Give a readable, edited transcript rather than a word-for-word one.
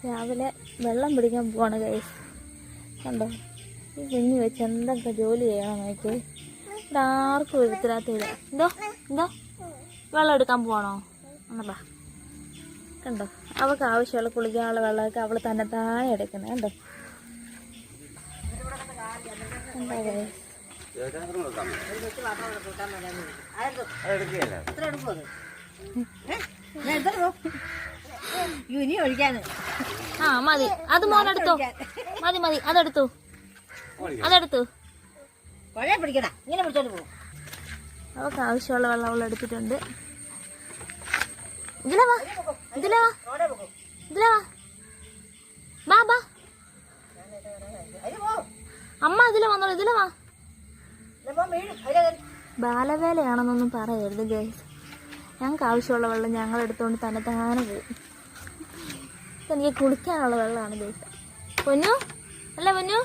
രാവിലെ വെള്ളം പിടിക്കാൻ പോവാണ് ഗൈസ്. കണ്ടോ ഈ കുഞ്ഞു വെച്ച് എന്തൊക്കെ ജോലി ചെയ്യണം നോക്കി. ഇവിടെ ആർക്കും എഴുത്തില്ലാത്തില്ല. എന്തോ എന്തോ വെള്ളം എടുക്കാൻ പോവാണോ എന്നല്ല. കണ്ടോ അവൾക്ക് ആവശ്യമുള്ള കുളിക്കാനുള്ള വെള്ളമൊക്കെ അവൾ തന്നെ താഴെ എടുക്കുന്നത്. കണ്ടോ എന്താ ഗൈസ്. ആ മതി, അത് മോനെടുത്തോ. മതി മതി, അതെടുത്തു അതെടുത്തു. അവൾക്ക് ആവശ്യമുള്ള വെള്ളം അവൾ എടുത്തിട്ടുണ്ട്. ഇതിലെ വാ ഇതിലെ വാ ഇതിലെ വാ ബാ ബാ. അമ്മ ഇതിലെ വന്നോളൂ, ഇതിലെ വാ. ബാലവേലയാണെന്നൊന്നും പറയരുത് ഗൈസ്. ഞങ്ങൾക്ക് ആവശ്യമുള്ള വെള്ളം ഞങ്ങൾ എടുത്തുകൊണ്ട് തന്നെ താനെ പോകും. എനിക്ക് കുളിക്കാനുള്ള വെള്ളമാണ് ഗൈസ്. പൊന്നു അല്ല പൊന്നു.